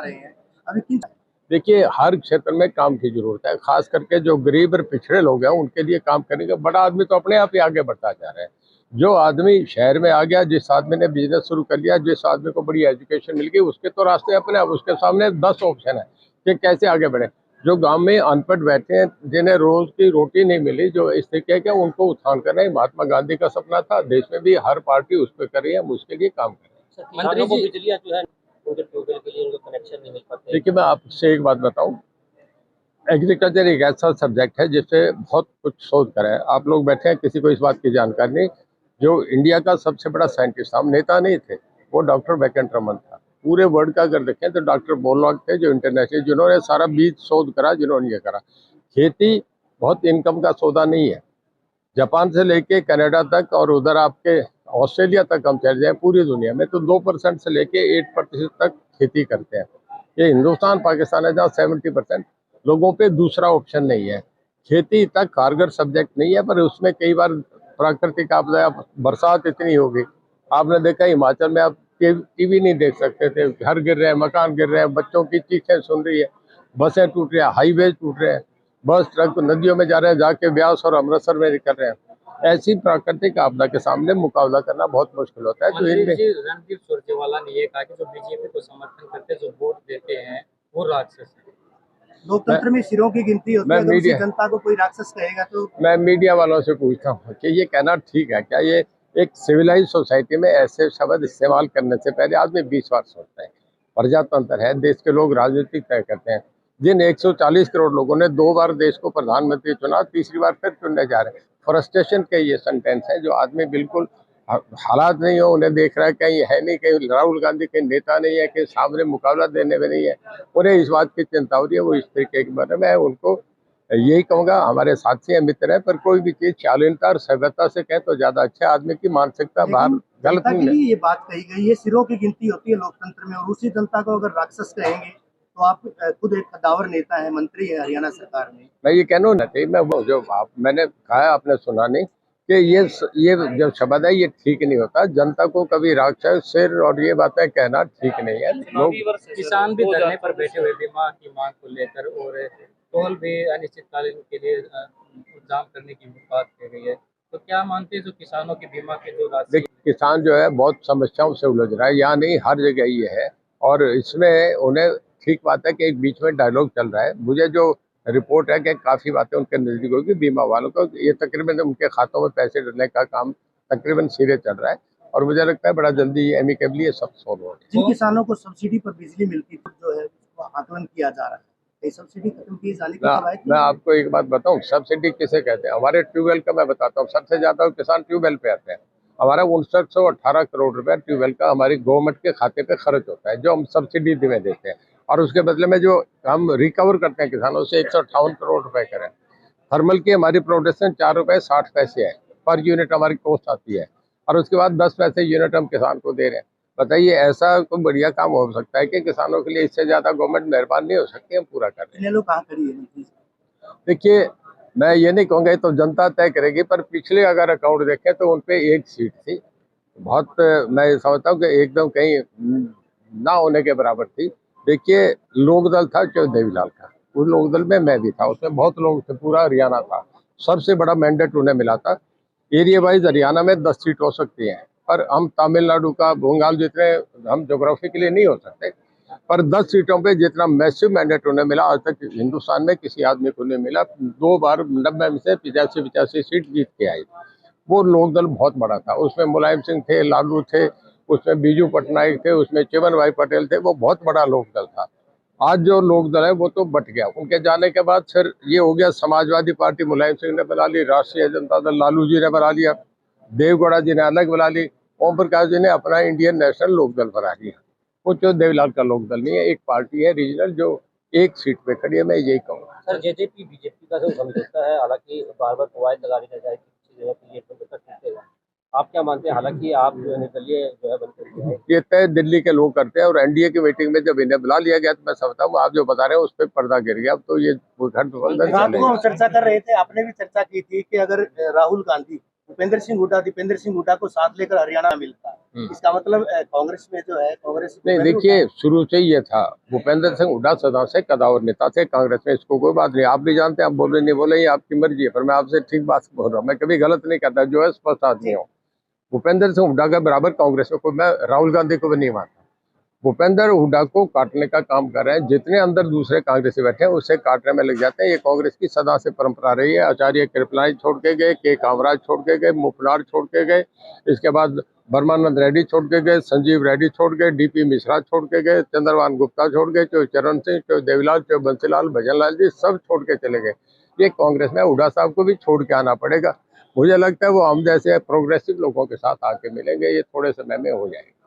बना रहे हैं अभी किन। देखिए, हर क्षेत्र में काम की जरूरत है, खास करके जो गरीब और पिछड़े लोग हैं उनके लिए काम करेंगे। बड़ा आदमी तो अपने आप ही आगे बढ़ता जा रहा है। जो आदमी शहर में आ गया, जिस आदमी ने बिजनेस शुरू कर लिया, जिस आदमी को बड़ी एजुकेशन मिल गई, उसके तो रास्ते अपने आप, उसके सामने 10 ऑप्शन है कि कैसे आगे बढ़े। जो गांव में अनपढ़ बैठे हैं, जिन्हें रोज की रोटी नहीं मिली, जो इस तरीके के, उनको उत्थान करना ही महात्मा गांधी का सपना था। देश में भी हर पार्टी उस पर कर रही है, हम उसके लिए काम कर रहे हैं। मंत्री को बिजली जो है उनके ट्यूबवेल के लिए उनको कनेक्शन नहीं मिल पाते। देखिए, मैं आपसे एक बात बताऊं, एग्रीकल्चर एक ऐसा सब्जेक्ट है जिससे बहुत कुछ शोध करा है। आप लोग बैठे हैं, किसी को इस बात की जानकारी नहीं। जो इंडिया का सबसे बड़ा साइंटिस्ट, हम नेता नहीं थे, वो डॉक्टर वेंकट रमन था। पूरे वर्ल्ड का अगर देखें तो डॉक्टर बोलॉग थे, जो इंटरनेशनल, जिन्होंने सारा बीज शोध करा, जिन्होंने ये करा। खेती बहुत इनकम का सौदा नहीं है। जापान से लेके कनाडा तक और उधर आपके ऑस्ट्रेलिया तक हम चले जाए, पूरी दुनिया में तो 2% से लेके 8% तक खेती करते हैं। ये हिंदुस्तान पाकिस्तान है जहाँ 70%। लोगों पे दूसरा ऑप्शन नहीं है। खेती इतना कारगर सब्जेक्ट नहीं है, पर उसमें कई बार प्राकृतिक आपदा, बरसात इतनी होगी। आपने देखा हिमाचल में आप टीवी नहीं देख सकते थे, घर गिर रहे हैं, मकान गिर रहे हैं, बच्चों की चीखें सुन रही है, बसें टूट रही है, हाईवे टूट रहे हैं, बस ट्रक नदियों में जा रहे हैं, जाके ब्यास और अमृतसर में निकल रहे हैं। ऐसी प्राकृतिक आपदा के सामने मुकाबला करना बहुत मुश्किल होता है। तो इनमें रणदीप सुरजेवाला ने ये कहा कि जो बीजेपी को समर्थन करते, जो वोट देते हैं, वो राक्षस है। लोकतंत्र में सिरों की गिनती होती है, अगर उसी जनता को कोई राक्षस कहेगा तो। मैं मीडिया वालों से पूछता हूँ कि ये कहना ठीक है क्या? ये एक सिविलाइज सोसाइटी में ऐसे शब्द इस्तेमाल करने से पहले आदमी 20 बार सोचता है। प्रजातंत्र है, देश के लोग राजनीति तय करते हैं। जिन 140 करोड़ लोगों ने 2 बार देश को प्रधानमंत्री चुना, तीसरी बार फिर चुनने जा रहे हैं। फ्रस्ट्रेशन के ये सेंटेंस है, जो आदमी बिल्कुल हालात नहीं हो, उन्हें देख रहा है कहीं है नहीं, कहीं राहुल गांधी कहीं नेता नहीं है, कहीं सामने मुकाबला देने में नहीं है, उन्हें इस बात की चिंता हो रही है। वो इस तरीके के बारे में उनको यही कहूंगा, हमारे साथी हैं, मित्र हैं, पर कोई भी चीज शालीनता और सभ्यता से कहे तो ज्यादा अच्छा। आदमी की मानसिकता बाहर गलत नहीं है। ये बात कही गई है, सिरों की गिनती होती है लोकतंत्र में, और उसी जनता को अगर राक्षस कहेंगे तो आप खुद एक कद्दावर नेता है, मंत्री है हरियाणा सरकार में। मैं ये कहना ना चाहिए, मैं वो जो मैंने कहा, आपने सुना नहीं कि ये जो शब्द है ये ठीक नहीं होता। जनता को कभी राक्षस, सिर और ये बातें कहना ठीक नहीं है। लोग किसान भी धरने पर बैठे हुए बीमा की मांग को लेकर, और टोल भी अनिश्चितकालीन के लिए इंतजाम करने की बात की गई है। तो क्या मानते हैं जो किसानों की बीमा के जो राशि? किसान जो है बहुत समस्याओं से उलझ रहा है, यहाँ नहीं हर जगह ये है। और इसमें उन्हें, ठीक बात है कि एक बीच में डायलॉग चल रहा है, मुझे जो रिपोर्ट है कि काफ़ी बातें उनके नज़दीक होगी बीमा वालों को, ये तकरीबन उनके खातों में पैसे डलने का काम तकरीबन सिरे चल रहा है। और मुझे लगता है बड़ा जल्दी ये एमिकेबली ये सब सॉल्व हो। जिन किसानों को सब्सिडी पर बिजली मिलती है, जो है उसको आकलन किया जा रहा है, सब्सिडी खत्म किए जाने की। मैं आपको एक बात बताऊं, सब्सिडी किसे कहते हैं? हमारे ट्यूबवेल का मैं बताता हूँ। सबसे ज्यादा किसान ट्यूबवेल पे आते हैं। हमारा 5918 करोड़ रुपया ट्यूबवेल का हमारी गवर्नमेंट के खाते पे खर्च होता है, जो हम सब्सिडी में देते हैं। और उसके बदले में जो हम रिकवर करते हैं किसानों से 158 करोड़ रुपए करें। थर्मल की हमारी प्रोडक्शन 4 रुपए 60 पैसे है पर यूनिट हमारी कॉस्ट आती है, और उसके बाद 10 पैसे यूनिट हम किसान को दे रहे हैं। बताइए, ऐसा कोई बढ़िया काम हो सकता है कि किसानों के लिए इससे ज्यादा गवर्नमेंट मेहरबान नहीं हो सकती? हम पूरा कर रहे हैं। देखिए, मैं ये नहीं कहूँगा, तो जनता तय करेगी, पर पिछले अगर अकाउंट देखें तो उनपे एक सीट थी। बहुत, मैं समझता हूँ कि एकदम कहीं ना होने के बराबर थी। देखिए, लोकदल था देवीलाल का, उस लोकदल में मैं भी था, उसमें बहुत लोग थे, पूरा हरियाणा था। सबसे बड़ा मैंडेट उन्हें मिला था। एरिया वाइज हरियाणा में 10 सीट हो सकती हैं, पर हम तमिलनाडु का, बंगाल जितने हम ज्योग्राफी के लिए नहीं हो सकते। पर 10 सीटों पे जितना मैसिव मैंडेट उन्हें मिला, आज तक हिंदुस्तान में किसी आदमी को नहीं मिला। 2 बार 90 में से 85 सीट जीत के आई। वो लोकदल बहुत बड़ा था, उसमें मुलायम सिंह थे, लालू थे, उसमें बीजू पटनायक थे, उसमें चिमन भाई पटेल थे। वो बहुत बड़ा लोकदल था। आज जो लोकदल है वो तो बट गया। उनके जाने के बाद फिर ये हो गया, समाजवादी पार्टी मुलायम सिंह ने बना ली, राष्ट्रीय जनता दल लालू जी ने बना लिया, देवगौड़ा जी ने अलग बना ली, ओम प्रकाश जी ने अपना इंडियन नेशनल लोकदल बना लिया। वो जो देवीलाल का लोकदल नहीं है, एक पार्टी है रीजनल जो एक सीट पे खड़ी है। मैं यही कहूँगा। सर, जेजेपी बीजेपी का जो समझौता है, हालांकि बार बार कवायद लगा दी जाए कि आप क्या मानते हैं? हालांकि आप जो है निर्दलीय जो है बनते, ये तय दिल्ली के लोग करते हैं, और एनडीए की मीटिंग में जब इन्हें बुला लिया गया तो मैं समझता हूँ आप जो बता रहे हैं उस पर पर्दा गिर गया। अब तो ये घर चर्चा कर रहे थे, आपने भी चर्चा की थी कि अगर राहुल गांधी भूपेंद्र सिंह हुड्डा दीपेंद्र सिंह हुड्डा को साथ लेकर हरियाणा मिलता है, इसका मतलब कांग्रेस में जो है कांग्रेस नहीं, देखिए शुरू से ही ये था, भूपेंद्र सिंह हुड्डा सदा से कदावर नेता थे कांग्रेस में, इसको कोई बात नहीं। आप भी जानते हैं, आप बोले नहीं बोले, ये आपकी मर्जी है, पर मैं आपसे ठीक बात बोल रहा हूँ, मैं कभी गलत नहीं कहता, जो है स्पष्ट आदमी हूँ। भूपेंद्र सिंह हुड्डा के बराबर कांग्रेस में कोई, मैं राहुल गांधी को भी नहीं मानता। भूपेंद्र हुड्डा को काटने का काम कर रहे हैं, जितने अंदर दूसरे कांग्रेसी बैठे हैं उससे काटने में लग जाते हैं। ये कांग्रेस की सदा से परंपरा रही है। आचार्य कृपलानी छोड़ के गए, के कामराज छोड़ के गए, मुपनार छोड़ के गए, इसके बाद ब्रह्मानंद रेड्डी छोड़ के गए, संजीव रेड्डी छोड़ गए, डीपी मिश्रा छोड़ के गए, चंद्रभान गुप्ता छोड़ गए, चाहे चरण सिंह, चाहे देवीलाल, चाहे बंसीलाल, भजनलाल जी, सब छोड़ के चले गए। ये कांग्रेस में हुड्डा साहब को भी छोड़ के आना पड़ेगा। मुझे लगता है वो हम जैसे प्रोग्रेसिव लोगों के साथ आके मिलेंगे, ये थोड़े समय में हो जाएगा।